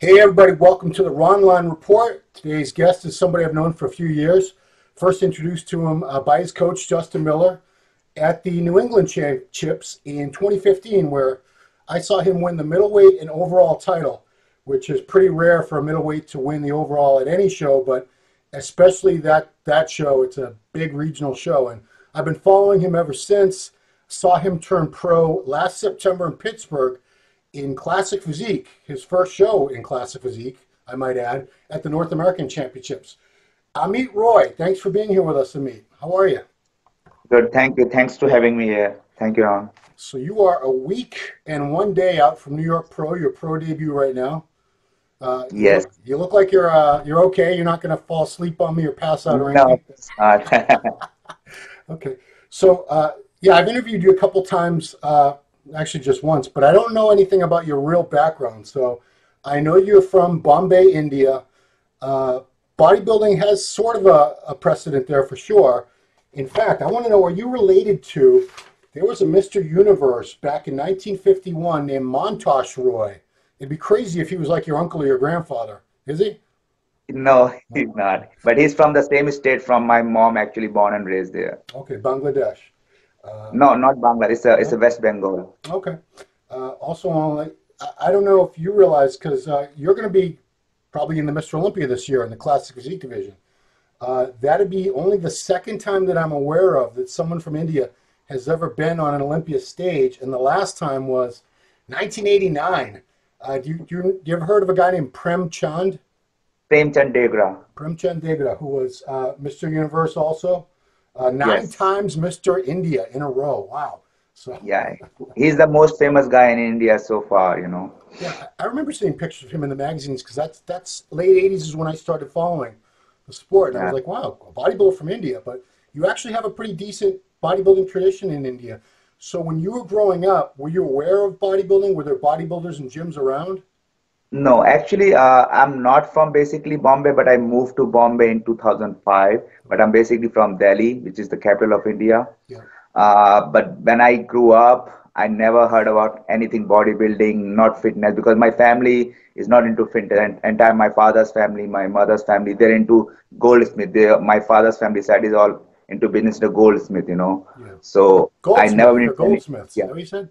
Hey everybody, welcome to the Ronline Report. Today's guest is somebody I've known for a few years. First introduced to him by his coach, Justin Miller, at the New England Championships in 2015, where I saw him win the middleweight and overall title, which is pretty rare for a middleweight to win the overall at any show, but especially that show. It's a big regional show, and I've been following him ever since. Saw him turn pro last September in Pittsburgh in Classic Physique, his first show in Classic Physique, I might add, at the North American Championships. Amit Roy, thanks for being here with us, Amit. How are you? Good, thank you. Thanks for having me here. Thank you, Ron. So you are a week and 1 day out from New York Pro, your pro debut right now. Yes. You look like you're okay. You're not going to fall asleep on me or pass out or No, anything. it's not. Okay. So, yeah, I've interviewed you a couple times, actually just once, but I don't know anything about your real background. So I know you're from Bombay, India. Bodybuilding has sort of a precedent there for sure. In fact, I want to know, are you related to, there was a Mr. Universe back in 1951 named Montosh Roy. It'd be crazy if he was like your uncle or your grandfather. Is he? No, No. he's not. But he's from the same state from my mom, actually born and raised there. Okay, Bangladesh. Uh, No, not Bangladesh. It's a no? West Bengal. Okay. Also, I don't know if you realize, because you're going to be probably in the Mr. Olympia this year in the Classic Physique division. That'd be only the second time that I'm aware of that someone from India has ever been on an Olympia stage, and the last time was 1989. Do you ever heard of a guy named Prem Chand? Premchand Degra. Prem Chand Degra, who was Mr. Universe also? Nine Yes. times Mr. India in a row. Wow. So, Yeah. He's the most famous guy in India so far. yeah, I remember seeing pictures of him in the magazines because that's late 80s is when I started following the sport. And I was Yeah. like, wow, a bodybuilder from India. But you actually have a pretty decent bodybuilding tradition in India. So when you were growing up, were you aware of bodybuilding? Were there bodybuilders and gyms around? No, actually, I'm not from basically Bombay, but I moved to Bombay in 2005. But I'm basically from Delhi, which is the capital of India. Yeah. But when I grew up, I never heard about anything bodybuilding, not fitness, because my family is not into fitness. And entire my father's family, my mother's family, they're into goldsmith. My father's family side is all into business, the goldsmith. Yeah. So I never Goldsmith. been They're into any. goldsmiths. Is Yeah, that what you said?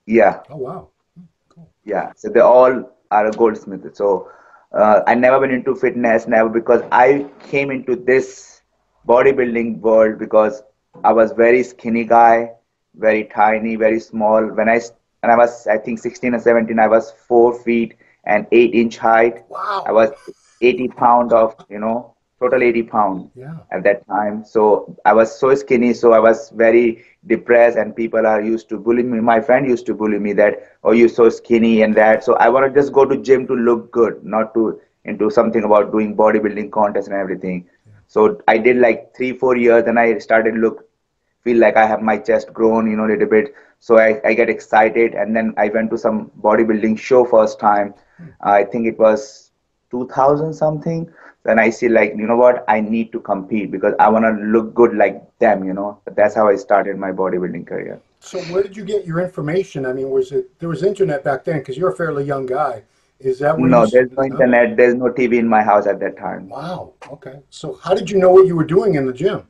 yeah, Oh, wow. Cool. yeah. So they all are a goldsmith. So I never been into fitness, never, because I came into this bodybuilding world because I was very skinny guy, very tiny, very small. When I was, I think, 16 or 17, I was 4 feet and 8 inch height. I Wow. was 80 pound of, total 80 pound Yeah. at that time. So I was so skinny, so I was very depressed, and people are used to bully me. My friend used to bully me that, oh, you're so skinny and that. So I want to just go to gym to look good, not to into something about doing bodybuilding contests and everything. So I did like 3, 4 years, and I started feel like I have my chest grown, a little bit. So I get excited, and then I went to some bodybuilding show first time. I think it was 2000 something. Then I see, like, you know what, I need to compete because I want to look good like them. That's how I started my bodybuilding career. So where did you get your information? I mean, there was internet back then because you're a fairly young guy. Is that where No, there's no no? internet, there's no TV in my house at that time. Wow. Okay. So how did you know what you were doing in the gym?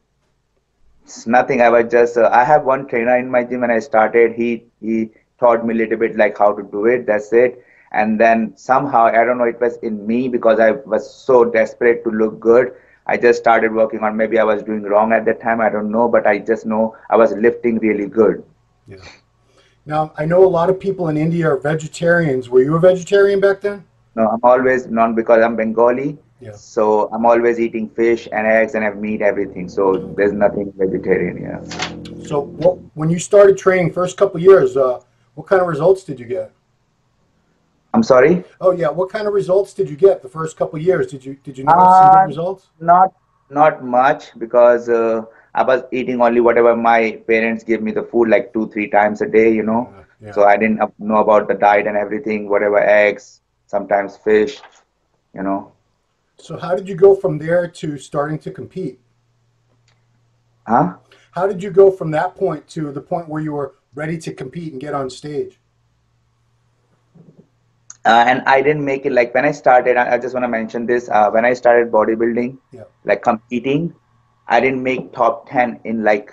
It's nothing. I was just I have one trainer in my gym when I started. He taught me a little bit like how to do it. That's it. And then somehow, I don't know, it was in me because I was so desperate to look good. I just started working on, maybe I was doing wrong at that time. I don't know, but I just know I was lifting really good. Yeah. Now, I know a lot of people in India are vegetarians. Were you a vegetarian back then? No, I'm always non because I'm Bengali. Yeah. So I'm always eating fish and eggs and have meat, everything. So there's nothing vegetarian. Yeah. So when you started training first couple years, what kind of results did you get? I'm sorry. Oh yeah, what kind of results did you get the first couple years? Did you notice some good Uh, results? not not much because I was eating only whatever my parents gave me the food like 2, 3 times a day. Yeah. So I didn't know about the diet and everything, whatever eggs, sometimes fish. So how did you go from there to starting to compete? Huh? How did you go from that point to the point where you were ready to compete and get on stage? And I didn't make it like when I started. I just want to mention this. When I started bodybuilding, Yeah. like competing, I didn't make top 10 in like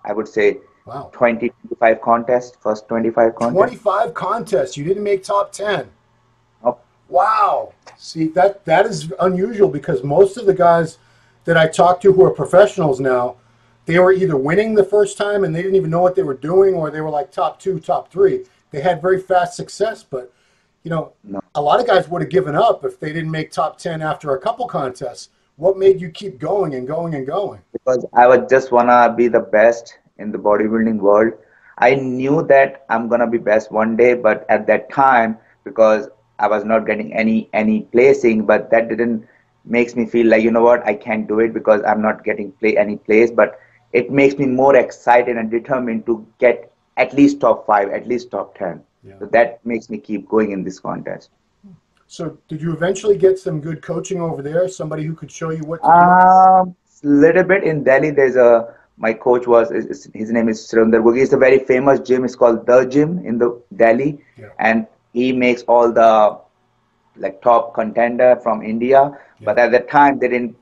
I would say Wow. 20, 25 contests, first 25 contests. 25 contests. You didn't make top 10. Nope. Wow. See, that is unusual because most of the guys that I talk to who are professionals now, they were either winning the first time and they didn't even know what they were doing, or they were like top 2, top 3. They had very fast success, but you know, No. a lot of guys would have given up if they didn't make top 10 after a couple contests. What made you keep going and going and going? Because I would just wanna be the best in the bodybuilding world. I knew that I'm gonna be best one day, but at that time, because I was not getting any placing, but that didn't makes me feel like, you know what, I can't do it because I'm not getting play any place. But it makes me more excited and determined to get at least top 5, at least top 10. Yeah. So that makes me keep going in this contest. So, did you eventually get some good coaching over there? Somebody who could show you what to do? Little bit in Delhi. There's a my coach was his name is Surinder Gogi. It's a very famous gym. It's called The Gym in the Delhi, Yeah. and he makes all the like top contender from India. Yeah. But at the time, they didn't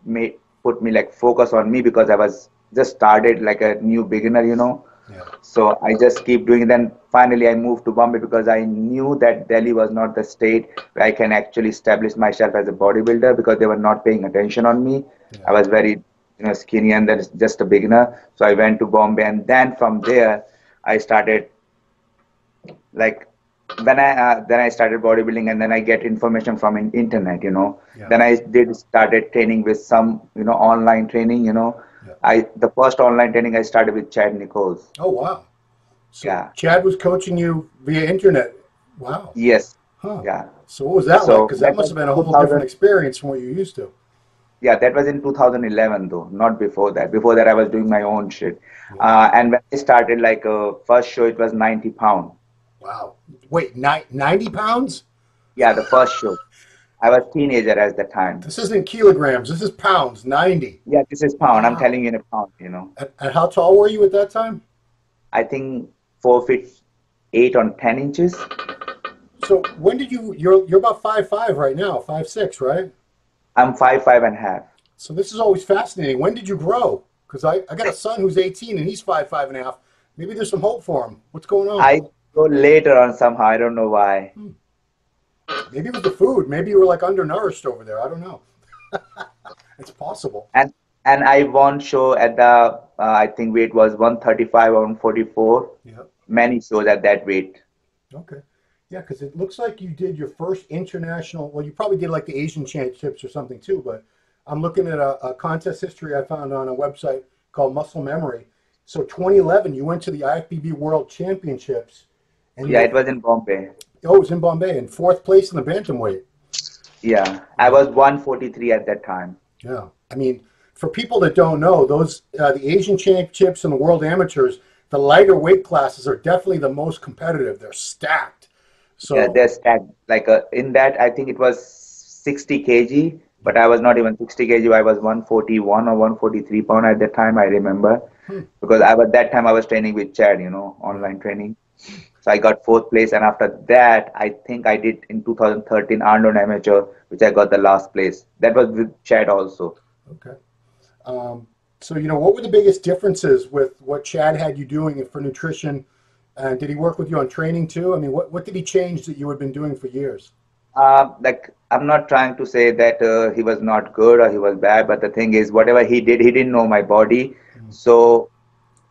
put me like focus on me because I was just started like a new beginner, you know. Yeah. So I just keep doing it. Then finally I moved to Bombay because I knew that Delhi was not the state where I can actually establish myself as a bodybuilder because they were not paying attention on me. Yeah. I was very, you know, skinny and then just a beginner. So I went to Bombay, and then from there I started like when I then I started bodybuilding, and then I get information from internet, you know. Yeah. Then I did started training with some, you know, online training, you know. Yeah. The first online training I started with Chad Nichols. Oh, wow. So, Yeah. Chad was coaching you via internet. Wow. Yes. Huh. Yeah. So, what was that like? So Because that that must was have been a whole 2000. different experience from what you used to. Yeah, that was in 2011 though, not before that. Before that, I was doing my own shit. Yeah. And when I started, like first show, it was 90 pound. Wow. Wait, 90 pounds? Yeah, the first show. I was teenager at the time. This isn't kilograms. This is pounds. 90. Yeah, this is pound. I'm Wow. telling you in a pound, you know. And how tall were you at that time? I think 4 feet 8 on 10 inches. So when did you're about 5'5" right now, 5'6", right? I'm 5'5.5". So this is always fascinating. When did you grow? Because I got a son who's 18 and he's 5'5.5". Maybe there's some hope for him. What's going on? I go later on somehow. I don't know why. Maybe it was the food. Maybe you were like undernourished over there. I don't know. It's possible. And I won show at the I think weight was 135 or 144. Yeah. Many shows at that weight. Okay. Yeah, because it looks like you did your first international. Well, you probably did like the Asian Championships or something too. But I'm looking at a contest history I found on a website called Muscle Memory. So 2011, you went to the IFBB World Championships. And Yeah, it was in Bombay. Oh, it was in Bombay, in fourth place in the bantamweight. Yeah, I was 143 at that time. Yeah, I mean, for people that don't know, those the Asian Championships and the World Amateurs, the lighter weight classes are definitely the most competitive. They're stacked. So Yeah, they're stacked. Like in that, I think it was 60 kg, but I was not even 60 kg. I was 141 or 143 pound at that time. I remember because that time I was training with Chad, you know, online training. So I got fourth place, and after that, I think I did in 2013 Arnold Amateur, which I got the last place. That was with Chad also. okay. So what were the biggest differences with what Chad had you doing for nutrition? And did he work with you on training too? I mean, what did he change that you had been doing for years? Like I'm not trying to say that he was not good or he was bad, but the thing is, whatever he did, he didn't know my body. So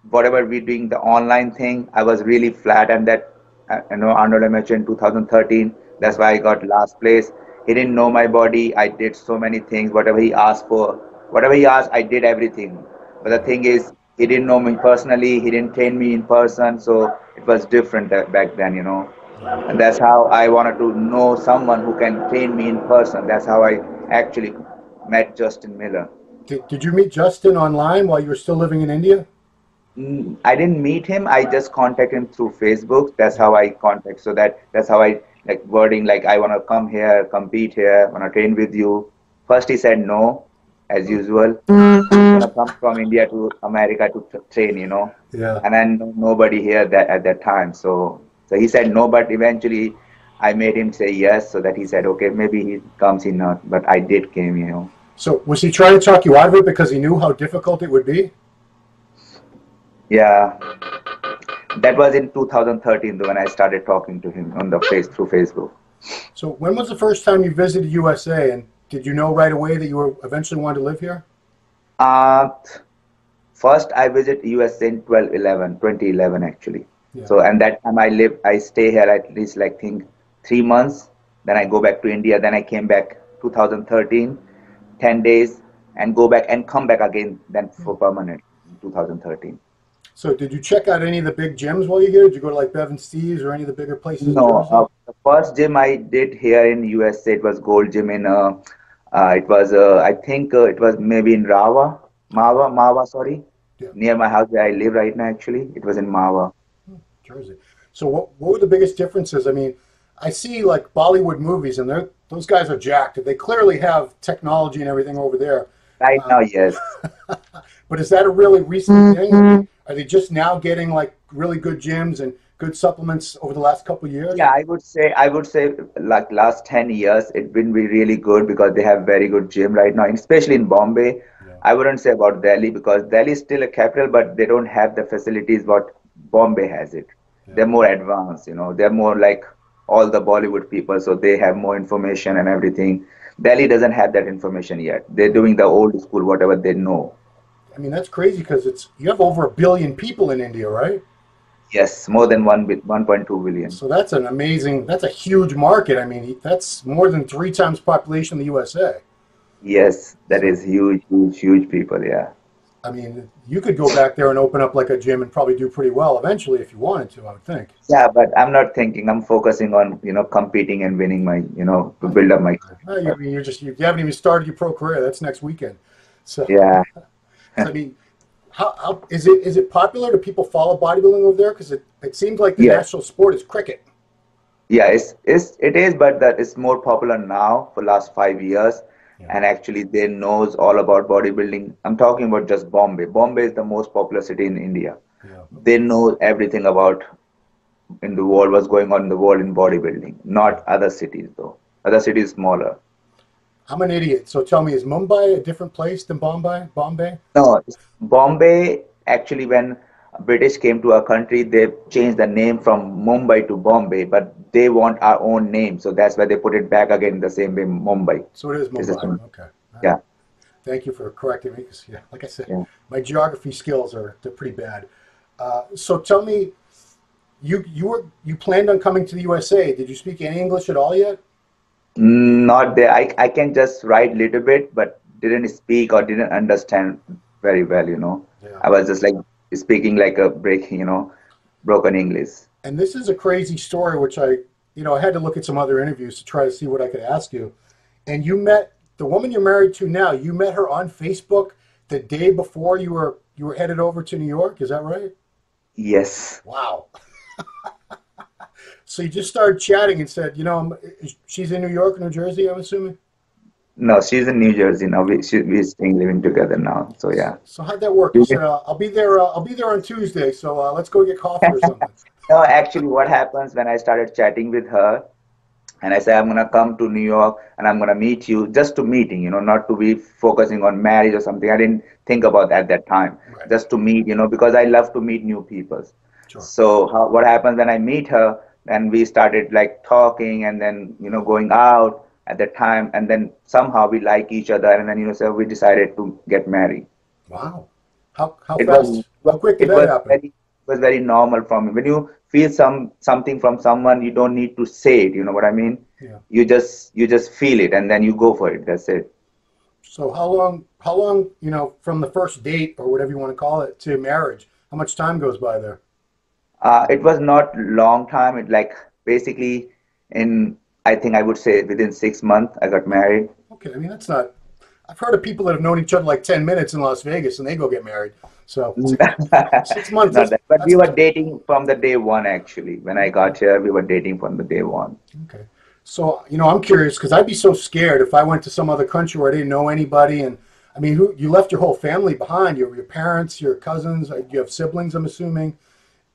whatever we doing the online thing, I was really flat, and that Arnold Amateur in 2013. That's why I got last place. He didn't know my body. I did so many things. Whatever he asked for, whatever he asked, I did everything. But the thing is, he didn't know me personally. He didn't train me in person, so it was different back then, you know. And that's how I wanted to know someone who can train me in person. That's how I actually met Justin Miller. Did you meet Justin online while you were still living in India? I didn't meet him. I just contacted him through Facebook. That's how I contact. So that's how I like wording like I want to come here, compete here, want to train with you. First he said no, as usual. He's gonna come from India to America to train, you know. Yeah. And then nobody here at that time. So he said no, but eventually I made him say yes, so that he said, okay, maybe he comes, he not, but I did came. So was he trying to talk you out of it because he knew how difficult it would be? Yeah, that was in 2013 when I started talking to him on the face through Facebook. So when was the first time you visited USA, and did you know right away that you were eventually wanted to live here? Uh, First, I visit US in 2011 actually. Yeah. So, and that time I stay here at least like think 3 months. Then I go back to India. Then I came back 2013, 10 days, and go back and come back again. Then for permanent in 2013. So did you check out any of the big gyms while you're here? Did you go to like Bevan Steve's or any of the bigger places in No, Jersey? the first gym I did here in USA, it was Gold Gym in it was I think it was maybe in Mawa, sorry, Yeah, near my house where I live right now. Actually, it was in Mawa. Jersey. So what were the biggest differences? I mean, I see like Bollywood movies, and those guys are jacked. They clearly have technology and everything over there. Right Uh, now, yes. but is that a really recent thing? Are they just now getting like really good gyms and good supplements over the last couple of years? Yeah, I would say like last 10 years it's been really good because they have very good gym right now, especially in Bombay. Yeah, I wouldn't say about Delhi because Delhi is still a capital, but they don't have the facilities what Bombay has it. yeah. They're more advanced. They're more like all the Bollywood people, so they have more information and everything. Delhi doesn't have that information yet. They're doing the old school, whatever they know. I mean, that's crazy because it's you have over 1 billion people in India, right? Yes, more than 1.2 billion. So that's an amazing, that's a huge market. I mean, that's more than 3 times population in the USA. Yes, that So, is huge, huge, huge people. Yeah. I mean, you could go back there and open up like a gym and probably do pretty well eventually if you wanted to, I would think. Yeah, but I'm not thinking. I'm focusing on, competing and winning to build up my I career. mean, you haven't even started your pro career. That's next weekend. So, Yeah. so I mean, how is it popular? Do people follow bodybuilding over there? Because it seems like the Yes. national sport is cricket. Yeah, it is, but that is more popular now for last 5 years. Yeah, And actually they knows all about bodybuilding. I'm talking about just Bombay. Bombay is the most popular city in India. yeah. They know everything about in the world, what's going on in the world in bodybuilding, not other cities though. Other cities smaller. I'm an idiot. So tell me, is Mumbai a different place than Bombay? Bombay? No, Bombay actually when British came to our country, they changed the name from Mumbai to Bombay, but they want our own name, so that's why they put it back again the same way Mumbai. So it is Is the Mumbai. same. Okay. All right. Yeah, Thank you for correcting me. 'Cause, yeah, like I said, yeah. my geography skills they're pretty bad. So tell me, you planned on coming to the USA. Did you speak any English at all yet? Not there. I can just write little bit, but didn't speak or didn't understand very well. Yeah. I was just like speaking like a broken English. And this is a crazy story, which I had to look at some other interviews to try to see what I could ask you. And you met the woman you're married to now. You met her on Facebook the day before you were headed over to New York. Is that right? Yes. Wow. So you just started chatting and said, she's in New York, New Jersey, I'm assuming. No, she's in New Jersey now. We're staying living together now. So yeah. So how'd that work? You said, I'll be there. I'll be there on Tuesday. So let's go get coffee or something. No, actually, what happens when I started chatting with her, and I say I'm gonna come to New York and I'm gonna meet you, just to meeting, not to be focusing on marriage or something. I didn't think about at that time, Right. just to meet, because I love to meet new people. Sure. So what happens when I meet her, and we started like talking, and then going out at that time, and then somehow we like each other, and then so we decided to get married. Wow. How It was fast? How quick did it that was happen? very normal for me. When you feel something from someone, you don't need to say it. You know what I mean? Yeah. You just feel it, and then you go for it. That's it. So how long, from the first date or whatever you want to call it to marriage, how much time goes by there? It was not long time. It like basically in, I think I would say within 6 months I got married. Okay, I mean that's not. I've heard of people that have known each other like 10 minutes in Las Vegas and they go get married. So 6 months. Not That's that, but that's we were dating from the day one actually. When I got here, we were dating from the day one. okay. So I'm curious because I'd be so scared if I went to some other country where I didn't know anybody, and I mean, who you left your whole family behind? Your parents, your cousins. You have siblings, I'm assuming,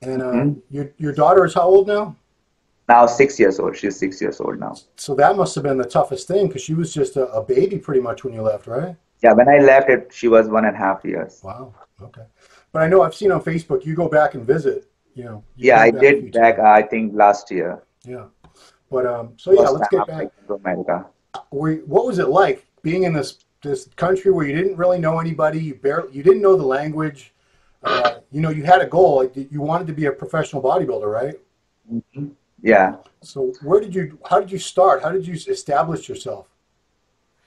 and Mhm. your daughter is how old now? Now 6 years old. She's 6 years old now. So that must have been the toughest thing because she was just a baby pretty much when you left, right? Yeah, when I left it, she was 1.5 years. Wow. Okay. But I know I've seen on Facebook you go back and visit. You've Yeah, been I back a few did back, times. I think last year. Yeah. But so yeah, First let's time get after I back. came to America. What was it like being in this country where you didn't really know anybody, you didn't know the language, you had a goal, like you wanted to be a professional bodybuilder, right? Mhm. Yeah. So how did you start? How did you establish yourself?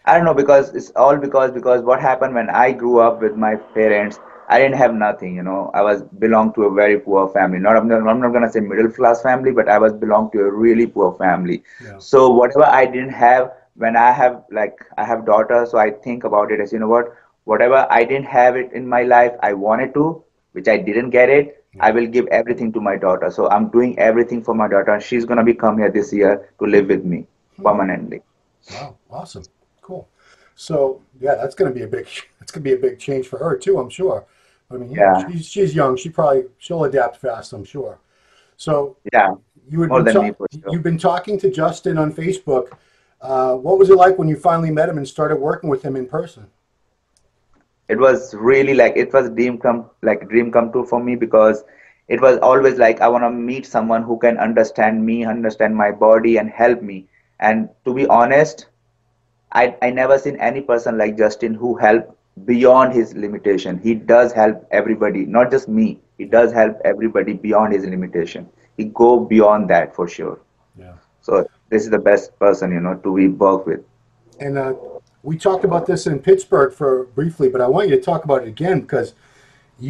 I don't know because it's all because what happened when I grew up with my parents, I didn't have nothing, I was belonged to a very poor family. I'm not gonna say middle class family, but I was belonged to a really poor family. Yeah. So whatever I didn't have, when I have daughters, so I think about it as whatever I didn't have it in my life, I wanted to, which I didn't get it. I Yeah. will give everything to my daughter. So I'm doing everything for my daughter. She's gonna be come here this year to live with me Hmm. permanently. Wow. Awesome. Cool. So yeah, that's going to be a big that's going to be a big change for her too, I'm sure. I mean, Yeah, she's young. She'll adapt fast, I'm sure. So yeah, you had more been than me for sure. you've been talking to Justin on Facebook. What was it like when you finally met him and started working with him in person? It was really like it was dream come true for me because it was always like I want to meet someone who can understand me, understand my body, and help me. And to be honest, I never seen any person like Justin who help beyond his limitation. He does help everybody, not just me. He Yeah. does help everybody beyond his limitation. He go beyond that for sure. Yeah. So this is the best person, to be work with. And we talked about this in Pittsburgh for briefly, but I want you to talk about it again because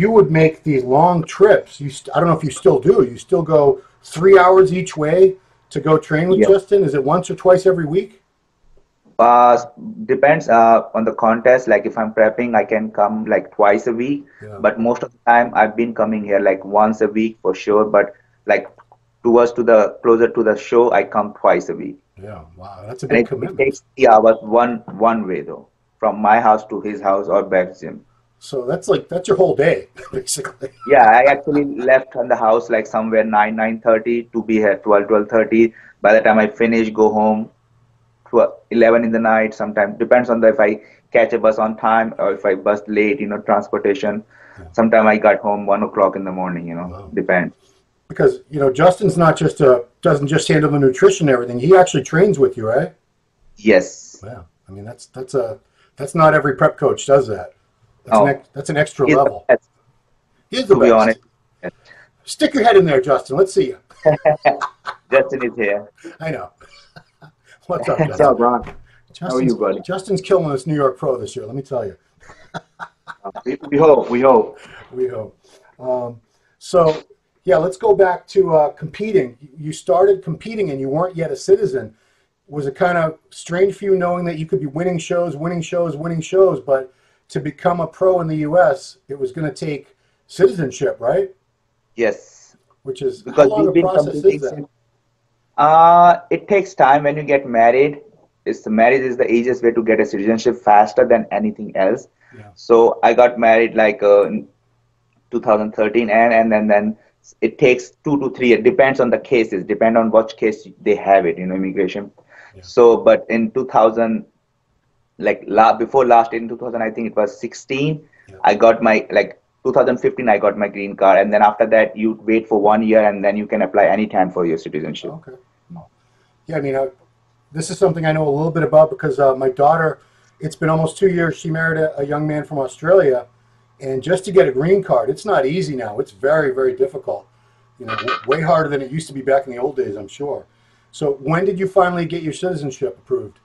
you would make these long trips. I don't know if you still do. You still go 3 hours each way to go train with Yeah. Justin? Is it once or twice every week? Uh, Depends on the contest. Like if I'm prepping, I can come like twice a week. Yeah. But most of the time, I've been coming here like once a week for sure. But like towards to the closer to the show, I come twice a week. Yeah. Wow. That's a And big it commitment. takes 3 hours one way though, from my house to his house or back gym. So that's your whole day, basically. Yeah, I actually left on the house like somewhere 9:30 to be here 12:30. By the time I finish, go home to 11 in the night. Sometimes depends on if I catch a bus on time or if I bus late, transportation. Yeah. Sometimes I got home 1 o'clock in the morning, Wow. depends. Because Justin's not just doesn't just handle the nutrition and everything. He actually trains with you, right? Yes. Yeah. I mean that's not every prep coach does that. Oh, That's an extra he's the level. best, He's the to be best. honest. Yes. Stick your head in there, Justin. Let's see you. Justin is here. I know. What's up, What's up, Justin? Ron? How are you, Justin's buddy? Justin's killing this New York Pro this year. Let me tell you. We hope. We hope. We hope. So yeah, let's go back to competing. You started competing and you weren't yet a citizen. Was it kind of strange for you knowing that you could be winning shows, winning shows, winning shows, but to become a pro in the U.S., it was going to take citizenship, right? Yes. Which is how Because long we've a been process is competing that? since. It takes time when you get married. Marriage is the easiest way to get a citizenship faster than anything else. Yeah. So I got married like in 2013, and then it takes 2 to 3 years. Depends on the cases. Depend on which case they have it, immigration. Yeah. So, but in 2000, like before last in 2000, I think it was 16. Yeah. I got my 2015. I got my green card, and then after that, you wait for 1 year, and then you can apply anytime for your citizenship. Okay. Yeah, I mean, this is something I know a little bit about because my daughter, it's been almost 2 years. She married a young man from Australia, and just to get a green card, it's not easy now. It's very, very difficult. Way harder than it used to be back in the old days, I'm sure. So when did you finally get your citizenship approved?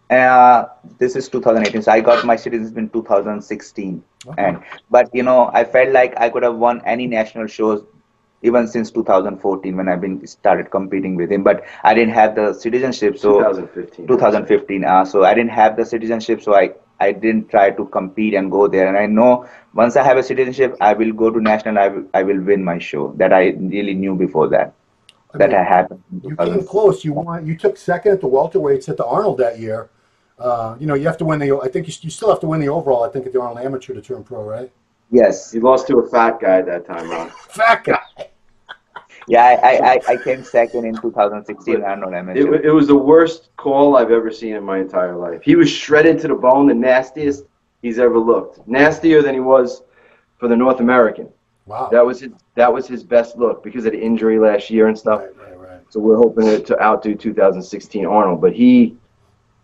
This is 2018, so I got my citizenship in 2016. Okay. But I felt like I could have won any national shows even since 2014 when I've been started competing with him. But I didn't have the citizenship, so 2015. 2015. So I didn't have the citizenship, so I didn't try to compete and go there. And I know once I have a citizenship, I will go to national. I will win my show. That I really knew before that. I That mean, had happened in you came 2000. close. You took second at the welterweights at the Arnold that year. You have to win I think you still have to win the overall, I think, at the Arnold Amateur to turn pro, right? Yes. You lost to a fat guy at that time, Ron. Fat guy. Yeah, I came second in 2016 Arnold Amateur. It was the worst call I've ever seen in my entire life. He was shredded to the bone, the nastiest he's ever looked. Nastier than he was for the North American. Wow. That was his best look because of the injury last year and stuff. Right. So we're hoping to outdo 2016 Arnold, but he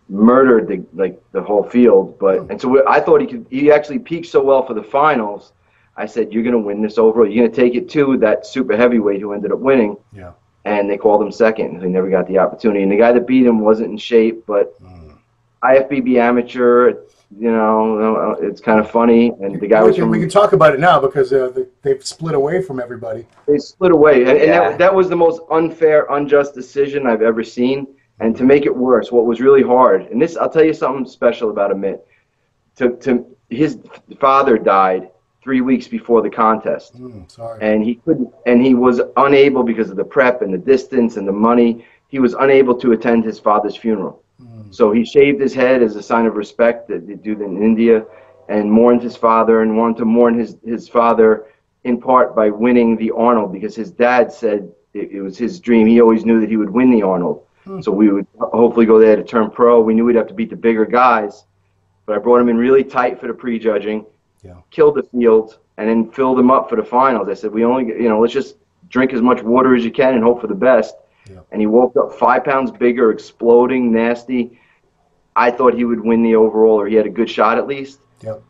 murdered the whole field. And so I thought he actually peaked so well for the finals. I said, you're going to win this overall. You're going to take it to that super heavyweight who ended up winning. Yeah. And they called him second. He never got the opportunity. And the guy that beat him wasn't in shape, but IFBB amateur, you know, it's kind of funny. And the guy we can talk about it now because they've split away from everybody. They split away. And that was the most unfair, unjust decision I've ever seen. And to make it worse, what was really hard, and this, I'll tell you something special about Amit. His father died 3 weeks before the contest. Sorry. And he was unable because of the prep and the distance and the money. He was unable to attend his father's funeral. So he shaved his head as a sign of respect that they do in India, and mourned his father and wanted to mourn his father in part by winning the Arnold because his dad said it was his dream. He always knew that he would win the Arnold. So we would hopefully go there to turn pro. We knew we'd have to beat the bigger guys, but I brought him in really tight for the prejudging. Killed the field, and then filled him up for the finals. I said, let's just drink as much water as you can and hope for the best. And he woke up 5 pounds bigger, exploding, nasty. I thought he would win the overall, or he had a good shot at least.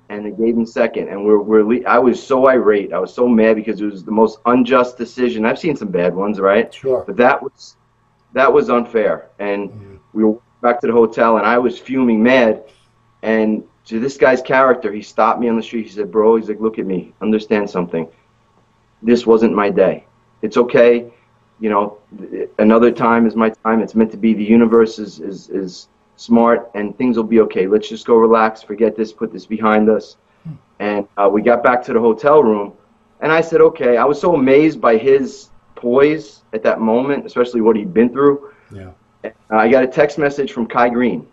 And they gave him second. And I was so irate. I was so mad because it was the most unjust decision. I've seen some bad ones, right? Sure. But that was unfair. And we were back to the hotel, and I was fuming mad. And to this guy's character, he stopped me on the street. He said, bro, he's like, look at me. Understand something. This wasn't my day. It's okay. You know, another time is my time. It's meant to be. The universe is smart, and things will be okay. Let's just go relax, forget this, put this behind us. And we got back to the hotel room, and I said, okay. I was so amazed by his poise at that moment, especially what he'd been through. I got a text message from Kai Green,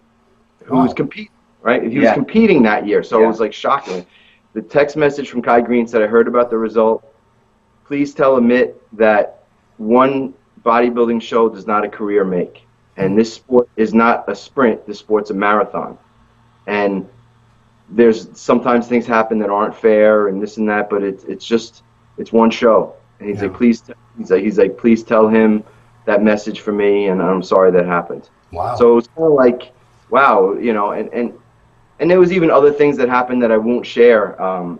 who was competing. Right? He was competing that year, so it was like shocking. The text message from Kai Green said, I heard about the result. Please tell Amit that one bodybuilding show does not a career make. And this sport is not a sprint. This sport's a marathon. And there's sometimes things happen that aren't fair and this and that, but it's one show. And he's like, please tell him that message for me, and I'm sorry that happened. Wow. So it was kind of like, wow, you know, and there was even other things that happened that I won't share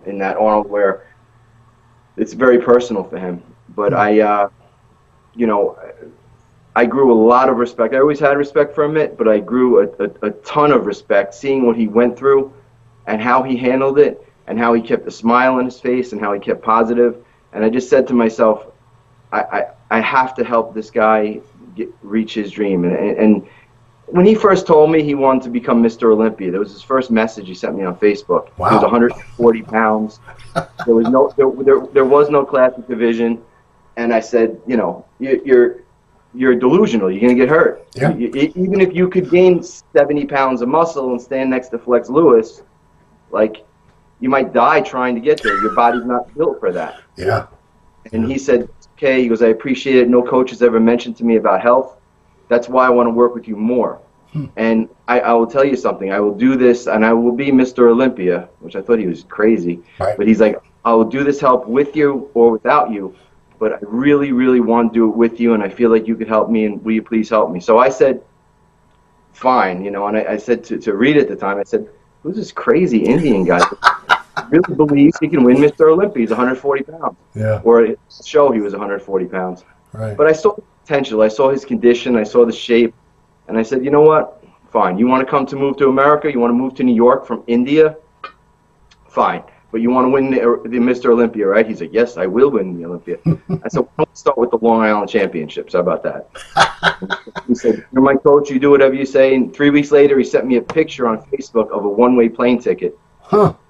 in that Arnold, where it's very personal for him. But I grew a lot of respect. I always had respect for Amit, but I grew a ton of respect seeing what he went through and how he handled it and how he kept a smile on his face and how he kept positive. And I just said to myself, I have to help this guy reach his dream. And when he first told me he wanted to become Mr. Olympia, that was his first message he sent me on Facebook. Wow. He was 140 pounds. There was no classic division, and I said, you know, you're delusional. You're gonna get hurt. Even if you could gain 70 pounds of muscle and stand next to Flex Lewis, like, you might die trying to get there. Your body's not built for that. And he said, okay. He goes, I appreciate it. No coach has ever mentioned to me about health. That's why I want to work with you more. And I will tell you something. I will do this, and I will be Mr. Olympia, which I thought he was crazy. But he's like, I will do this help with you or without you, but I really, really want to do it with you, and I feel like you could help me, and will you please help me? So I said, fine, you know, and I said to Reed at the time, I said, who's this crazy Indian guy that really believes he can win Mr. Olympia? He's 140 pounds. Or at the show, he was 140 pounds. But I saw potential. I saw his condition. I saw the shape. And I said, you know what? Fine. You want to move to America? You want to move to New York from India? Fine. But you want to win the Mr. Olympia, right? He's like, yes, I will win the Olympia. I said, well, let's start with the Long Island Championships. How about that? He said, you're my coach. You do whatever you say. And 3 weeks later, he sent me a picture on Facebook of a one-way plane ticket.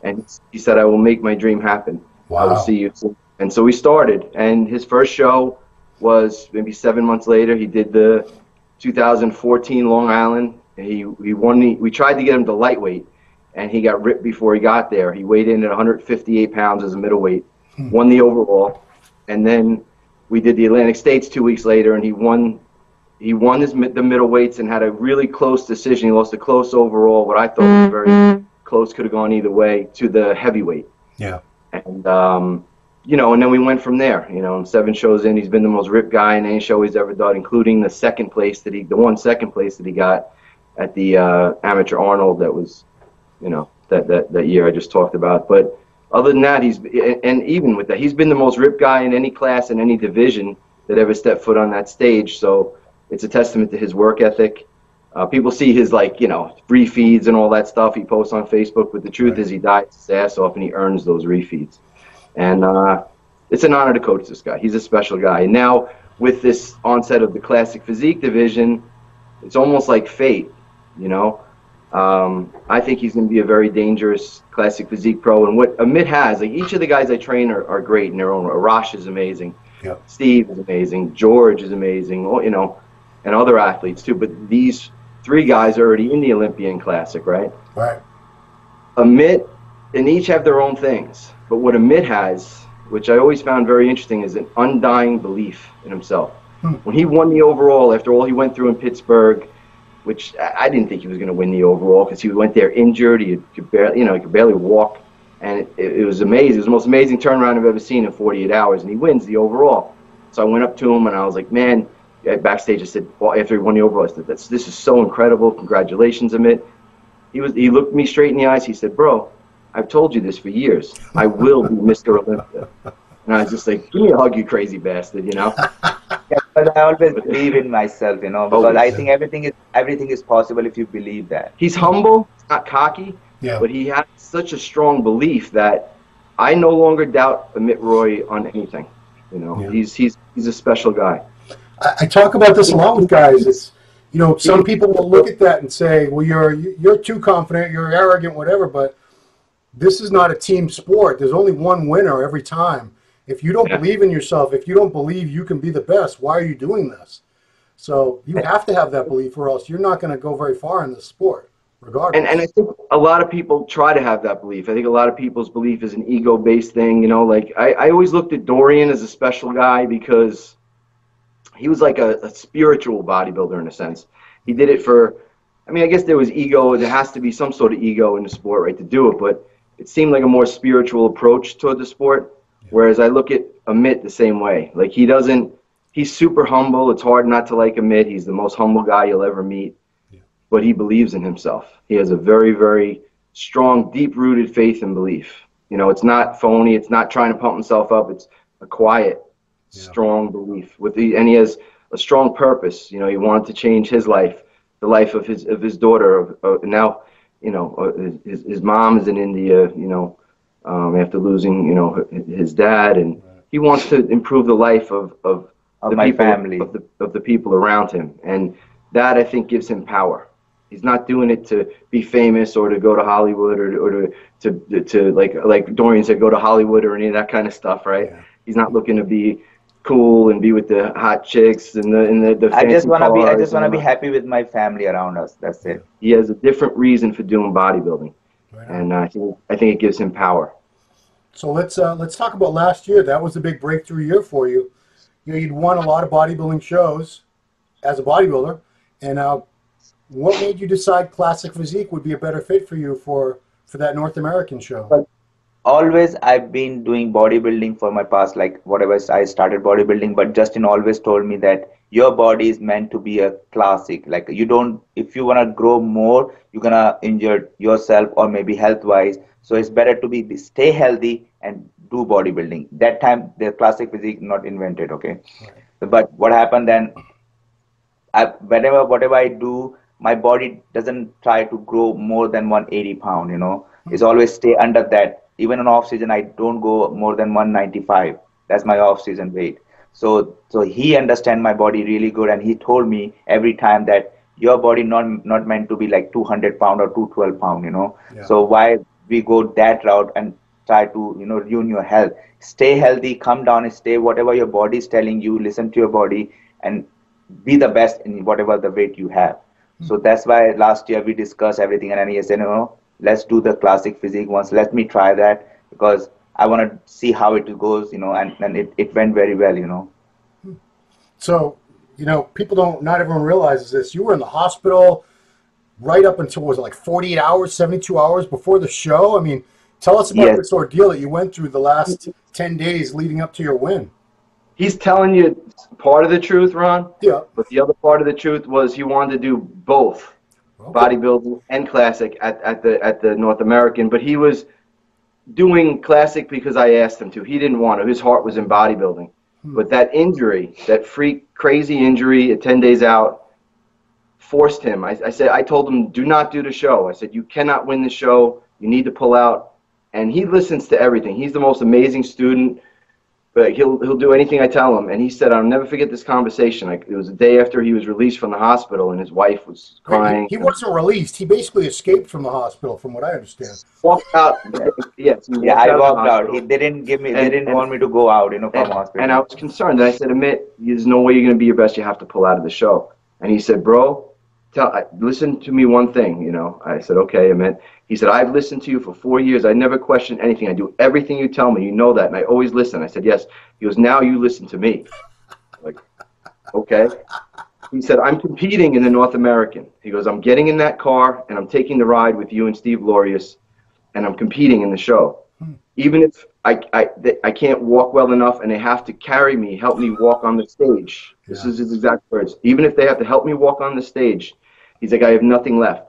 And he said, I will make my dream happen. I will see you soon. And so we started. And his first show was maybe 7 months later. He did the 2014 Long Island. He won. We tried to get him to lightweight, and he got ripped before he got there. He weighed in at 158 pounds as a middleweight, won the overall, and then we did the Atlantic States 2 weeks later, and he won the middleweights and had a really close decision. He lost a close overall, what I thought was very close, could have gone either way, to the heavyweight. Yeah. And, and then we went from there. And 7 shows in, he's been the most ripped guy in any show he's ever done, including the second place that he got at the Amateur Arnold that was, that year I just talked about. But other than that, even with that, he's been the most ripped guy in any class, in any division that ever stepped foot on that stage. So it's a testament to his work ethic. People see his, refeeds and all that stuff he posts on Facebook, but the truth is he dies his ass off and he earns those refeeds. And it's an honor to coach this guy. He's a special guy. And now with this onset of the Classic Physique division, it's almost like fate, I think he's going to be a very dangerous Classic Physique pro. And what Amit has, each of the guys I train are great in their own way. Arash is amazing. Yep. Steve is amazing. George is amazing. And other athletes too. But these 3 guys are already in the Olympian Classic, right? Right. Amit, and each have their own things. But what Amit has, which I always found very interesting, is an undying belief in himself. When he won the overall, after all he went through in Pittsburgh, which I didn't think he was going to win the overall because he went there injured. He could barely walk, and it was amazing. It was the most amazing turnaround I've ever seen in 48 hours, and he wins the overall. So I went up to him and I was like, man, backstage I said, well, after he won the overall, I said, this is so incredible. Congratulations, Amit. He looked me straight in the eyes. He said, bro, I've told you this for years. I will be Mr. Olympia. And I was just like, give me a hug, you crazy bastard, Yeah, but I always believe in myself, because I think everything is possible if you believe that. He's humble, not cocky, but he has such a strong belief that I no longer doubt Amit Roy on anything. He's a special guy. I talk about this a lot with guys. It's some people will look at that and say, well, you're too confident, you're arrogant, whatever, but this is not a team sport. There's only one winner every time. If you don't believe in yourself, if you don't believe you can be the best, why are you doing this? So you have to have that belief, or else you're not going to go very far in this sport, regardless. And I think a lot of people try to have that belief. I think a lot of people's belief is an ego-based thing. I always looked at Dorian as a special guy because he was like a spiritual bodybuilder in a sense. He did it for, I guess there was ego. There has to be some sort of ego in the sport, right, to do it. But it seemed like a more spiritual approach toward the sport. Whereas I look at Amit the same way. He's super humble. It's hard not to like Amit. He's the most humble guy you'll ever meet. Yeah. But he believes in himself. He has a very, very strong, deep-rooted faith and belief. It's not phony. It's not trying to pump himself up. It's a quiet, strong belief. And he has a strong purpose. He wanted to change his life, the life of his daughter. Now, his mom is in India, after losing, his dad, and he wants to improve the life of the my people, family, of the people around him, and that I think gives him power. He's not doing it to be famous or to go to Hollywood or to like Dorian said, go to Hollywood or any of that kind of stuff, right? Yeah. He's not looking to be cool and be with the hot chicks and the fancy I just want to be be happy with my family around us. That's it. He has a different reason for doing bodybuilding, and I think it gives him power. So let's talk about last year. That was a big breakthrough year for you. You'd won a lot of bodybuilding shows as a bodybuilder, and what made you decide Classic Physique would be a better fit for you for that North American show? But always I've been doing bodybuilding for my past, whatever I started bodybuilding, but Justin always told me that your body is meant to be a classic. If you want to grow more, you're going to injure yourself or maybe health-wise. So it's better to stay healthy and do bodybuilding. That time, the Classic Physique not invented, okay? Right. But what happened then, whatever I do, my body doesn't try to grow more than 180 pound, It's always stay under that. Even in off-season, I don't go more than 195. That's my off-season weight. So he understands my body really good, and he told me every time that your body not meant to be like 200 pound or 212 pound, Yeah. So why we go that route and try to ruin your health? Stay healthy, come down and stay whatever your body is telling you. Listen to your body and be the best in whatever the weight you have. So that's why last year we discussed everything, and then he said, let's do the Classic Physique once. Let me try that because I want to see how it goes, and it went very well, So, not everyone realizes this. You were in the hospital right up until, was it like 48 hours, 72 hours before the show? I mean, tell us about Yes. this ordeal that you went through the last 10 days leading up to your win. He's telling you part of the truth, Ron. Yeah. But the other part of the truth was he wanted to do both, bodybuilding and classic at the North American. But he was doing classic because I asked him to. He didn't want to. His heart was in bodybuilding. But that injury, that freak, crazy injury at 10 days out, forced him. I told him, do not do the show. I said, you cannot win the show. You need to pull out. And he listens to everything. He's the most amazing student. But he'll do anything I tell him. And he said, I'll never forget this conversation. It was the day after he was released from the hospital, and his wife was crying. He wasn't released. He basically escaped from the hospital, from what I understand. Walked out. Yes. Yeah, I walked out. They didn't want me to go out, from hospital. And I was concerned. And I said, Amit, there's no way you're going to be your best. You have to pull out of the show. And he said, bro, listen to me one thing, I said, okay, Amit. He said, I've listened to you for 4 years. I never question anything. I do everything you tell me. You know that. And I always listen. I said, yes. He goes, now you listen to me. Like, okay. He said, I'm competing in the North American. He goes, I'm getting in that car, and I'm taking the ride with you and Steve Lorius, and I'm competing in the show. Even if I can't walk well enough and they have to carry me, help me walk on the stage. This is his exact words. Even if they have to help me walk on the stage, he's like, I have nothing left.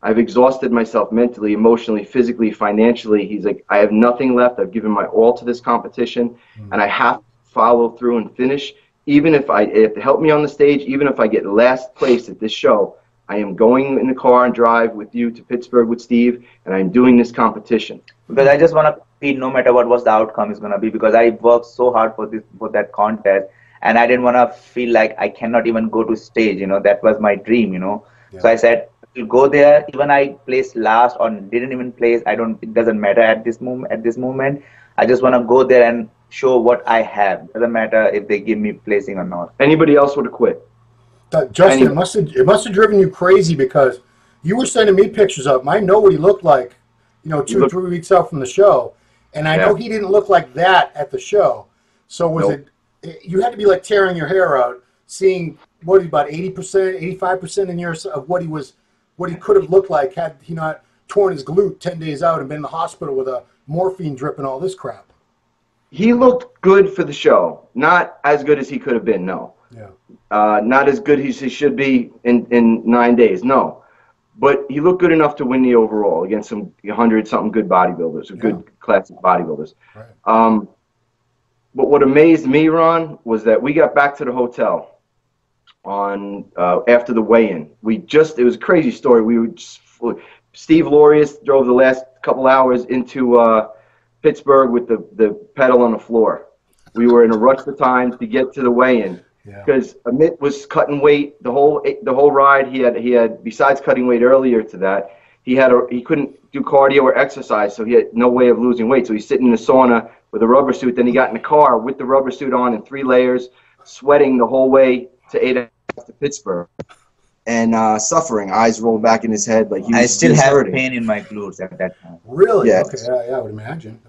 I've exhausted myself mentally, emotionally, physically, financially. He's like, I have nothing left. I've given my all to this competition, and I have to follow through and finish. Even if they have to help me on the stage, even if I get last place at this show, I am going in the car and drive with you to Pittsburgh with Steve, and I'm doing this competition. Because I just want to compete no matter what the outcome is going to be, because I worked so hard for that contest, and I didn't want to feel like I cannot even go to stage. That was my dream. So I said, to go there, even I placed last or didn't even place, it doesn't matter at this moment. I just want to go there and show what I have. Doesn't matter if they give me placing or not. Anybody else would have quit. Justin, it must have driven you crazy, because you were sending me pictures of him. I know what he looked like, 2 or 3 weeks out from the show, and I know he didn't look like that at the show. So you had to be like tearing your hair out, seeing about 80%, 85% of what he could have looked like had he not torn his glute 10 days out and been in the hospital with a morphine drip and all this crap. He looked good for the show. Not as good as he could have been, no. Yeah. Not as good as he should be in 9 days, no. But he looked good enough to win the overall against some 100-something good bodybuilders, good classic bodybuilders. Right. But what amazed me, Ron, was that we got back to the hotel on after the weigh-in. It was a crazy story. Steve Lorius drove the last couple hours into Pittsburgh with the pedal on the floor. We were in a rush for time to get to the weigh-in because Amit was cutting weight the whole ride. He had besides cutting weight earlier to that, he couldn't do cardio or exercise, so he had no way of losing weight. So he's sitting in the sauna with a rubber suit. Then he got in the car with the rubber suit on in 3 layers, sweating the whole way to 8 hours to Pittsburgh, and suffering. Eyes rolled back in his head like he was. I still have hurting. pain in my glutes at that time. Really? Yes. Okay. Yeah, I would imagine.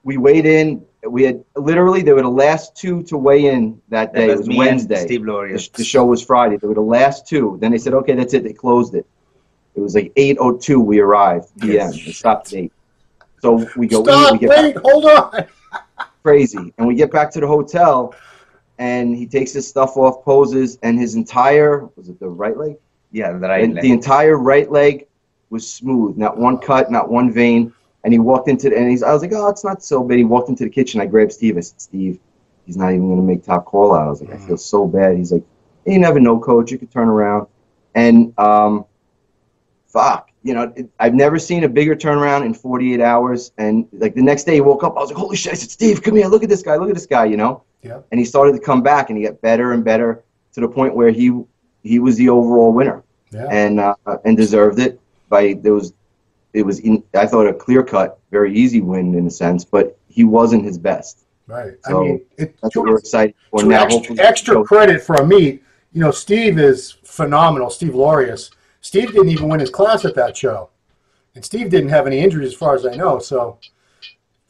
We weighed in. We had there were the last 2 to weigh in that day. It was Wednesday. Steve Lorius. The show was Friday. There were the last 2. Then they said, okay, that's it. They closed it. It was like 8:02. We arrived. PM. They stopped the date. So we go. Hold on. Crazy. And we get back to the hotel, and he takes his stuff off, poses, and his entire, was it the right leg? Yeah, the right leg. The entire right leg was smooth. Not one cut, not one vein. And he walked into I was like, oh, it's not so bad. He walked into the kitchen. I grabbed Steve. I said, Steve, he's not even going to make top call out. I was like, I feel so bad. He's like, you never know, coach. You could turn around. And fuck. I've never seen a bigger turnaround in 48 hours. And like the next day he woke up, I was like, holy shit. I said, Steve, come here. Look at this guy. Look at this guy, Yeah. And he started to come back, and he got better and better to the point where he was the overall winner. Yeah. And deserved it. I thought a clear-cut, very easy win in a sense, but he wasn't his best. Right. So that's what we're excited for now. Extra credit for Amit. Steve is phenomenal, Steve Lorius. Steve didn't even win his class at that show. And Steve didn't have any injuries as far as I know. So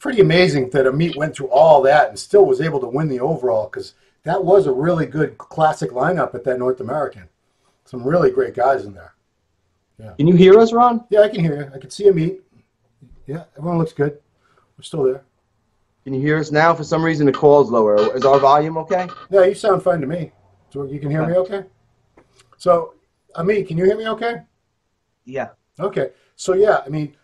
pretty amazing that Amit went through all that and still was able to win the overall, because that was a really good classic lineup at that North American. Some really great guys in there. Yeah. Can you hear us, Ron? Yeah, I can hear you. I can see Amit. Yeah, everyone looks good. We're still there. Can you hear us now? For some reason, the call's lower. Is our volume okay? Yeah, you sound fine to me. So you can hear me okay? So, Amit, can you hear me okay? Yeah. Okay. So, yeah, I mean,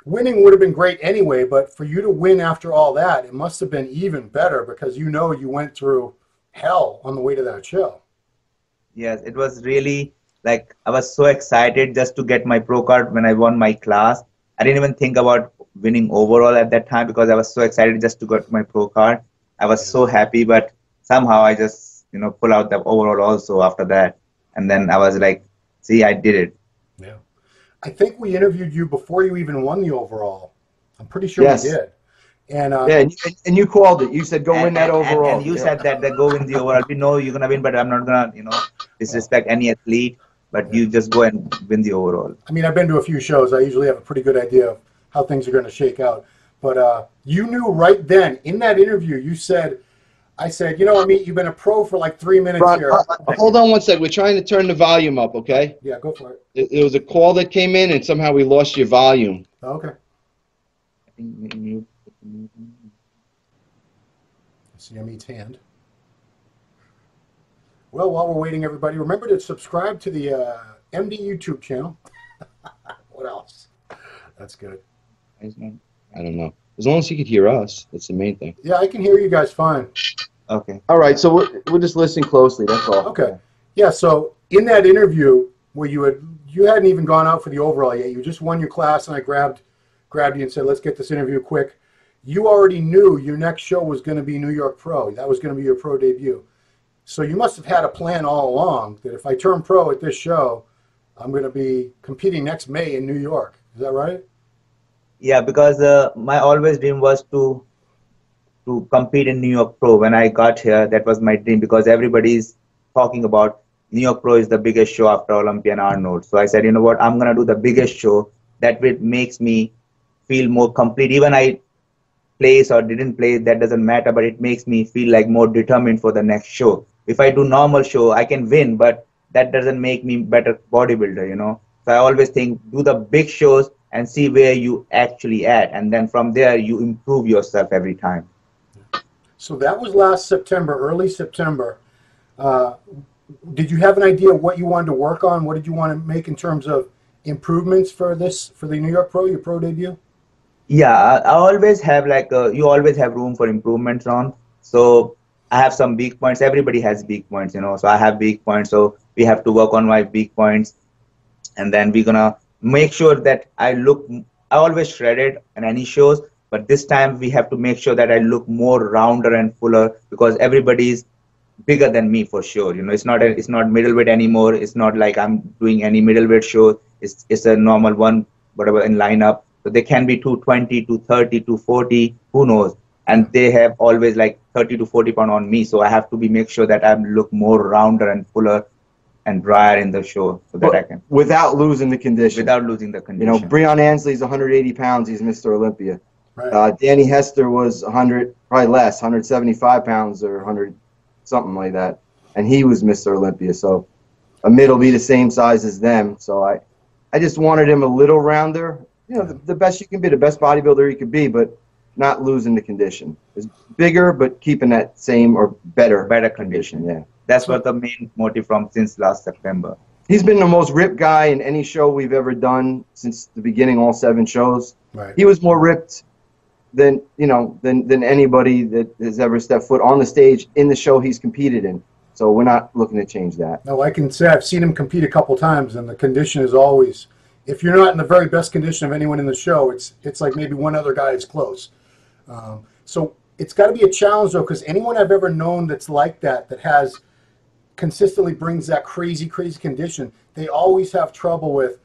winning would have been great anyway, but for you to win after all that, it must have been even better, because you know you went through hell on the way to that show. Yes, it was really like I was so excited just to get my pro card when I won my class. I didn't even think about winning overall at that time because I was so excited just to get my pro card. I was so happy, but somehow I just, pull out the overall also after that. And then I was like, see, I did it. Yeah. I think we interviewed you before you even won the overall. I'm pretty sure Yes. we did. And yeah, and you called it. You said go win that overall. And you said that go win the overall. We know you're gonna win, but I'm not gonna, disrespect any athlete. But you just go and win the overall. I mean, I've been to a few shows. I usually have a pretty good idea of how things are going to shake out. But you knew right then in that interview. I said, Amit, you've been a pro for like 3 minutes Ron, here. hold on one sec. We're trying to turn the volume up, okay? Yeah, go for it. There was a call that came in, and somehow we lost your volume. Oh, okay. See Amit's hand. Well, while we're waiting, everybody, remember to subscribe to the MD YouTube channel. What else? That's good. I don't know. As long as you could hear us, that's the main thing. Yeah, I can hear you guys fine. Okay. All right, so we'll just listen closely. That's all. Okay. Yeah. So in that interview where you hadn't even gone out for the overall yet, you just won your class, and I grabbed you and said, "Let's get this interview quick." You already knew your next show was going to be New York Pro. That was going to be your pro debut. So you must have had a plan all along that if I turn pro at this show, I'm going to be competing next May in New York. Is that right? Yeah, because my always dream was to compete in New York Pro. When I got here, that was my dream, because everybody's talking about New York Pro is the biggest show after Olympia and Arnold. So I said, you know what, I'm going to do the biggest show. That makes me feel more complete. Even I place or didn't play, that doesn't matter, but it makes me feel like more determined for the next show. If I do normal show, I can win, but that doesn't make me better bodybuilder, So I always think, do the big shows and see where you actually at, and then from there you improve yourself every time. So that was last September, early September. Did you have an idea of what you wanted to work on? What did you want to make in terms of improvements for the New York Pro, your pro debut? Yeah, I always have you always have room for improvements on. So I have some weak points. Everybody has weak points, So I have weak points. So we have to work on my weak points, and then we're gonna make sure that I always shredded in any shows, but this time we have to make sure that I look more rounder and fuller, because everybody's bigger than me for sure. It's not middleweight anymore. It's not like I'm doing any middleweight show. It's a normal one, whatever in lineup. So they can be 220, 230, 240, who knows? And they have always like 30 to 40 pounds on me. So I have to make sure that I look more rounder and fuller and drier in the show, so that I can. Without losing the condition. Without losing the condition. Breon Ansley's 180 pounds. He's Mr. Olympia. Right. Danny Hester was 100, probably less, 175 pounds or 100, something like that. And he was Mr. Olympia. So Amit will be the same size as them. So I just wanted him a little rounder. The best you can be, the best bodybuilder you could be, but not losing the condition. It's bigger, but keeping that same or better condition. Yeah. That's what the main motive since last September. He's been the most ripped guy in any show we've ever done since the beginning, all 7 shows. Right. He was more ripped than anybody that has ever stepped foot on the stage in the show he's competed in. So we're not looking to change that. No, I can say I've seen him compete a couple times, and the condition is always, if you're not in the very best condition of anyone in the show, it's like maybe one other guy is close. So it's got to be a challenge, though, because anyone I've ever known that's like that has consistently brings that crazy condition, they always have trouble with,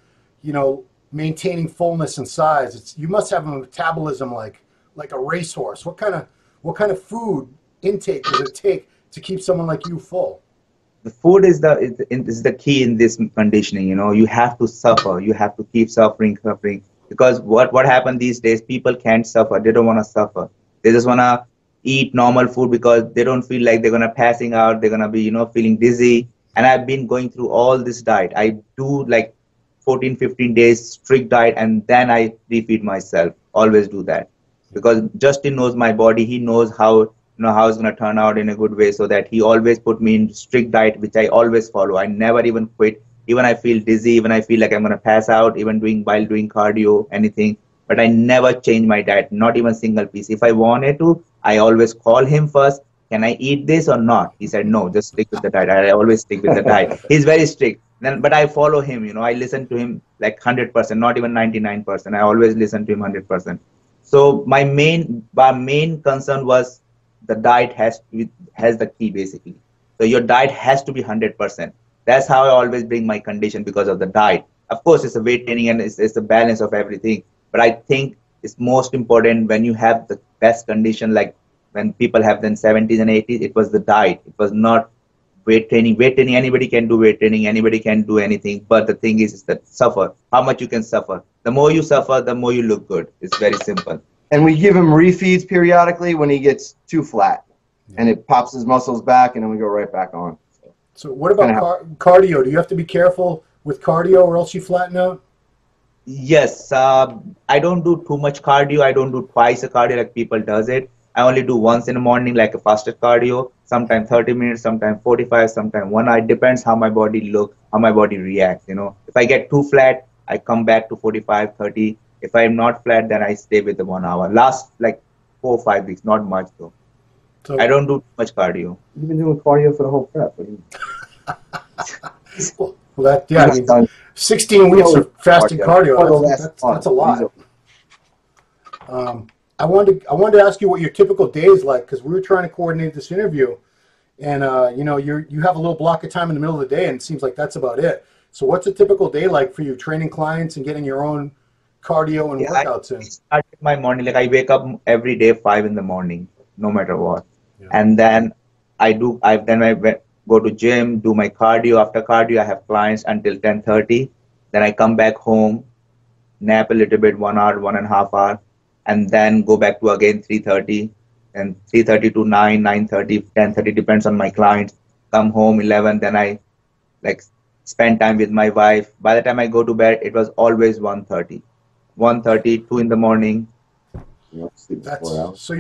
maintaining fullness and size. You must have a metabolism like a racehorse. What kind of food intake does it take to keep someone like you full? The food is the key in this conditioning. You have to suffer. You have to keep suffering. Because what happened these days, people can't suffer. They don't want to suffer. They just want to eat normal food because they don't feel like they're going to passing out. They're going to be, feeling dizzy. And I've been going through all this diet. I do like 14, 15 days strict diet, and then I refeed myself. Always do that because Justin knows my body. He knows how it's going to turn out in a good way, so that he always put me in strict diet, which I always follow. I never even quit. Even I feel dizzy, even I feel like I'm going to pass out, even while doing cardio, anything. But I never change my diet, not even single piece. If I wanted to, I always call him first. Can I eat this or not? He said, no, just stick with the diet. I always stick with the diet. He's very strict. But I follow him, I listen to him like 100%, not even 99%. I always listen to him 100%. So my main concern was the diet has the key basically. So your diet has to be 100%. That's how I always bring my condition, because of the diet. Of course, it's a weight training and it's a balance of everything. But I think it's most important when you have the best condition, like when people have then 70s and 80s, it was the diet. It was not weight training. Weight training, anybody can do weight training. Anybody can do anything. But the thing is that suffer. How much you can suffer. The more you suffer, the more you look good. It's very simple. And we give him refeeds periodically when he gets too flat. And it pops his muscles back, and then we go right back on. So what about cardio? Do you have to be careful with cardio or else you flatten out? Yes. I don't do too much cardio. I don't do twice a cardio like people does it. I only do once in the morning, like a fasted cardio, sometimes 30 minutes, sometimes 45, sometimes 1 hour. It depends how my body looks, how my body reacts. If I get too flat, I come back to 45, 30. If I'm not flat, then I stay with the 1 hour. Last like 4 or 5 weeks, not much though. So, I don't do too much cardio. You've been doing cardio for the whole prep. Well, I mean, 16 weeks of fasting cardio. That's a lot. I wanted to ask you what your typical day is like, because we were trying to coordinate this interview, and you have a little block of time in the middle of the day, and it seems like that's about it. So what's a typical day like for you, training clients and getting your own cardio and workouts in? I start my morning, like I wake up every day 5 in the morning, no matter what. Yeah. And then I go to gym, do my cardio. After cardio, I have clients until 10:30. Then I come back home, nap a little bit, 1 hour, 1.5 hours, and then go back to again 3:30, and 3:30 to 9, 9:30, 10:30, depends on my clients. Come home 11, then I like spend time with my wife. By the time I go to bed, it was always 1:30, 1:30, 2 in the morning. So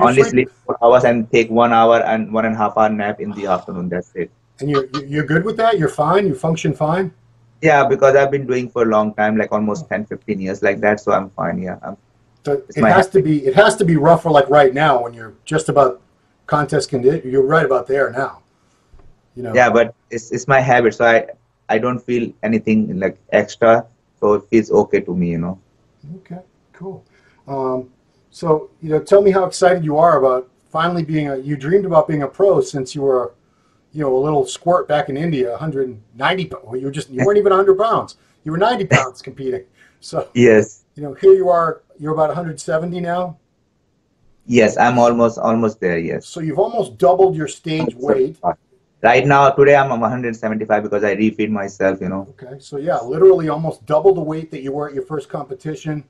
only sleep 4 hours and take 1 hour and 1.5 hour nap in the afternoon. That's it. And you're good with that? You're fine? You function fine? Yeah, because I've been doing for a long time, like almost 10, 15 years like that. So I'm fine. Yeah. So it has to be rougher, like right now when you're just about contest condition. You're right about there now. Yeah, but it's my habit, so I don't feel anything like extra, so it feels okay to me. Okay, cool. So tell me how excited you are about finally you dreamed about being a pro since you were, a little squirt back in India, 190. Well, you weren't even 100 pounds. You were 90 pounds competing. So yes, here you are. You're about 170 now. Yes, I'm almost there. Yes. So you've almost doubled your stage weight. Right now, today I'm 175 because I refeed myself. Okay, so yeah, literally almost double the weight that you were at your first competition.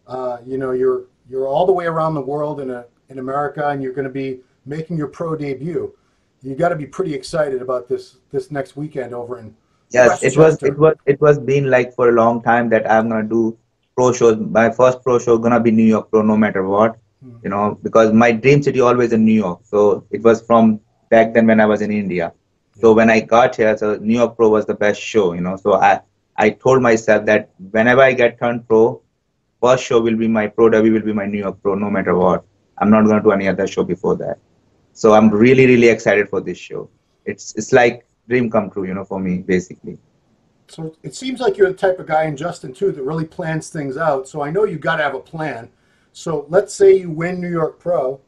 You're all the way around the world in America, and you're going to be making your pro debut. You got to be pretty excited about this next weekend over in. Yes, it was been like for a long time that I'm gonna do pro shows. My first pro show gonna be New York Pro, no matter what. Because my dream city always in New York. So it was from back then when I was in India. So when I got here, so New York Pro was the best show. So I told myself that whenever I get turned pro, first show will be my pro debut, will be my New York Pro, no matter what. I'm not gonna do any other show before that. So I'm really, really excited for this show. It's like dream come true, for me, basically. So it seems like you're the type of guy, and Justin too, that really plans things out. So I know you got to have a plan. So let's say you win New York Pro.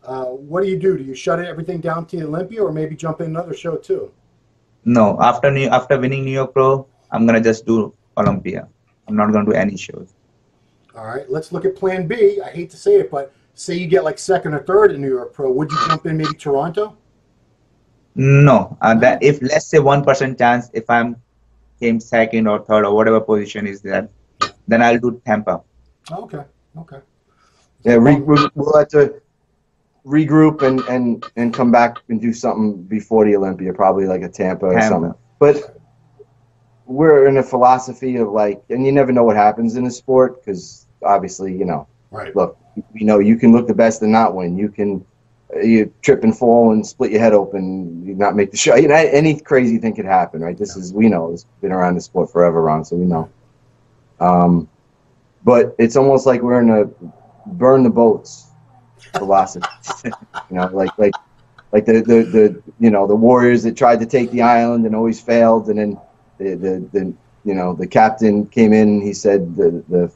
What do? Do you shut everything down to Olympia, or maybe jump in another show too? No, after winning New York Pro, I'm gonna just do Olympia. I'm not gonna do any shows. All right, let's look at Plan B. I hate to say it, but say you get like second or third in New York Pro, would you jump in maybe Toronto? No, that if let's say 1% chance, if I'm came second or third or whatever position is there, then I'll do Tampa. Okay. Okay. Yeah, we'll have to regroup and come back and do something before the Olympia, probably like a Tampa or something. But we're in a philosophy of like, and you never know what happens in a sport because obviously, you know, Right. look, you know, you can look the best and not win. You can you trip and fall and split your head open, you not make the show. You know, any crazy thing could happen, right? This is, we know, it's been around the sport forever, Ron, so we know. But it's almost like we're in a burn the boats philosophy. You know, like the you know, the warriors that tried to take the island and always failed, and then the you know, the captain came in and he said the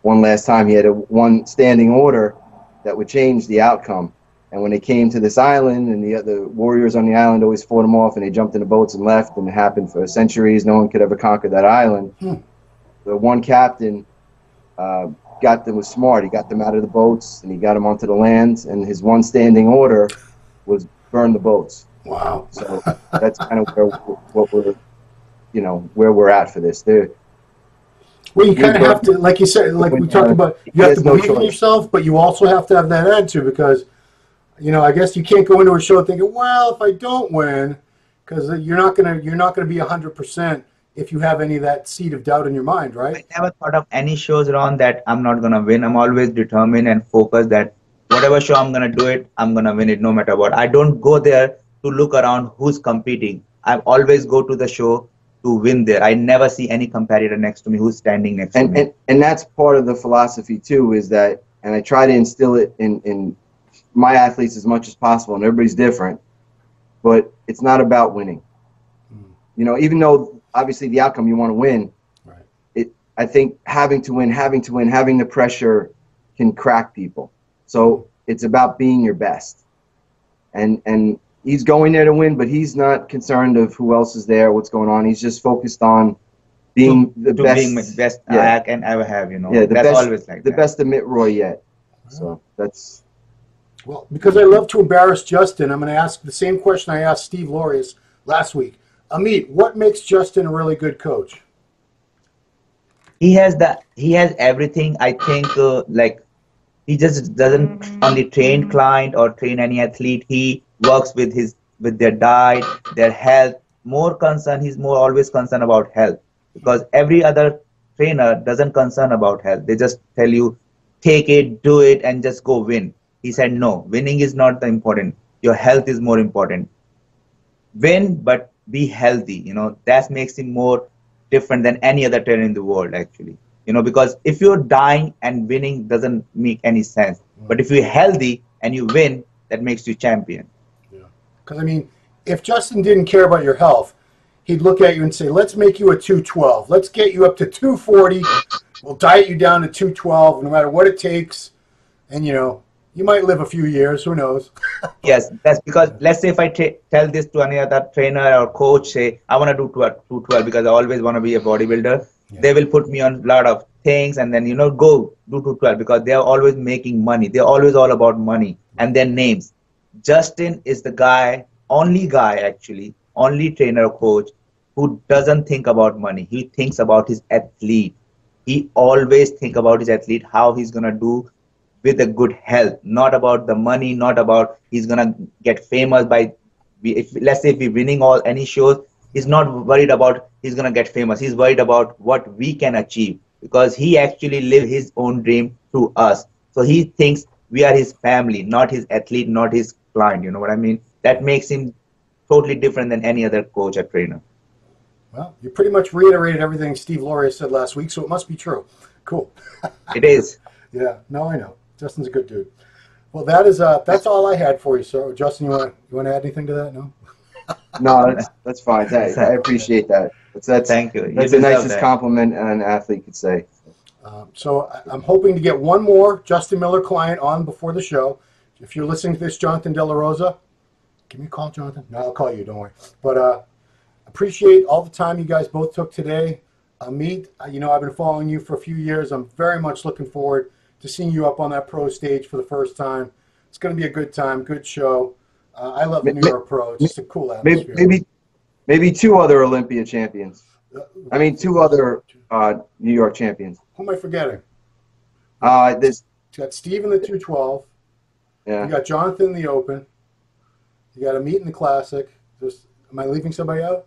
one last time he had one standing order that would change the outcome. And when they came to this island, and the warriors on the island always fought them off, and they jumped in the boats and left, and it happened for centuries. No one could ever conquer that island. The one captain was smart. He got them out of the boats, and he got them onto the land. And his one standing order was burn the boats. Wow. So that's kind of what we're, you know, where we're at for this. Well, you kind of have to, like you said, like we talked about, you have to believe in yourself, but you also have to have that attitude because, you know, I guess you can't go into a show thinking, well, if I don't win, because you're not gonna be 100% if you have any of that seed of doubt in your mind, right? I never thought of any shows around that I'm not gonna win. I'm always determined and focused that whatever show I'm gonna do it, I'm gonna win it no matter what. I don't go there to look around who's competing. I always go to the show to win there. I never see any competitor next to me who's standing next to me. And that's part of the philosophy too, is that, and I try to instill it in my athletes as much as possible, and everybody's different, but it's not about winning. You know, even though obviously the outcome you want to win, right. I think having to win, having the pressure can crack people. So it's about being your best. And he's going there to win, but he's not concerned of who else is there, what's going on. He's just focused on being the best. Being the best I can ever have, you know. Yeah, that's best, always like the that. best Amit Roy yet. So that's... Well, because I love to embarrass Justin, I'm going to ask the same question I asked Steve Laureus last week. Amit, what makes Justin a really good coach? He has everything. I think like he just doesn't only train client or train any athlete. He works with their diet, their health. More concerned, he's more always concerned about health, because every other trainer doesn't concern about health. They just tell you, take it, do it, and just go win. He said, no, winning is not the important. Your health is more important. Win, but be healthy. You know, that makes him more different than any other trainer in the world, actually. You know, because if you're dying and winning doesn't make any sense. But if you're healthy and you win, that makes you champion. Yeah. Because, I mean, if Justin didn't care about your health, he'd look at you and say, let's make you a 212. Let's get you up to 240. We'll diet you down to 212 no matter what it takes. And, you know, you might live a few years. Who knows? Yes, that's because, let's say if I tell this to any other trainer or coach, say, I want to do 212 because I always want to be a bodybuilder. Yeah. They will put me on a lot of things and then, you know, go do 212 because they are always making money. They're always all about money and their names. Justin is the guy, only trainer or coach who doesn't think about money. He thinks about his athlete. He always think about his athlete, how he's going to do with a good health, not about the money, not about he's going to get famous by, let's say if we're winning any shows, he's not worried about he's going to get famous. He's worried about what we can achieve because he actually live his own dream through us. So he thinks we are his family, not his athlete, not his client. You know what I mean? That makes him totally different than any other coach or trainer. Well, you pretty much reiterated everything Steve Laureus said last week, so it must be true. Cool. It is. Yeah, no, I know. Justin's a good dude. Well, that's all I had for you, sir. Justin, you want to add anything to that? No. No, that's fine. I appreciate that. Thank you. That's the nicest compliment an athlete could say. So I'm hoping to get one more Justin Miller client on before the show. If you're listening to this, Jonathan De La Rosa, give me a call, Jonathan. No, I'll call you. Don't worry. But appreciate all the time you guys both took today. Amit, you know, I've been following you for a few years. I'm very much looking forward to seeing you up on that pro stage for the first time. It's going to be a good time, good show. I love the New York Pro. It's just a cool atmosphere. Maybe two other Olympia champions. I mean, two other New York champions. Who am I forgetting? This. You got Steve in the 212. Yeah. You got Jonathan in the Open. You got Amit in the Classic. Am I leaving somebody out?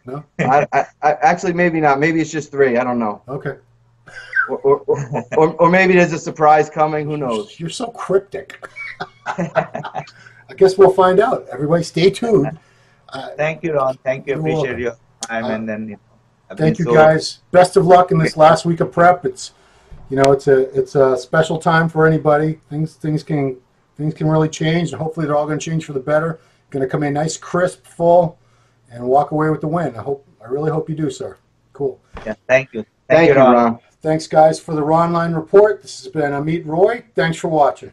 No? I actually, maybe not. Maybe it's just 3. I don't know. Okay. Or maybe there's a surprise coming. Who knows? You're so cryptic. I guess we'll find out. Everybody stay tuned. Thank you, Ron. Thank you. You're Appreciate welcome. your time. And then, thank you, guys. Best of luck in this last week of prep. It's a special time for anybody. Things can really change, and hopefully they're all going to change for the better. Going to come in nice, crisp, full, and walk away with the win. I really hope you do, sir. Cool. Yeah, thank you. Thank you, Ron. Thanks, guys, for the Ronline Report. This has been Amit Roy. Thanks for watching.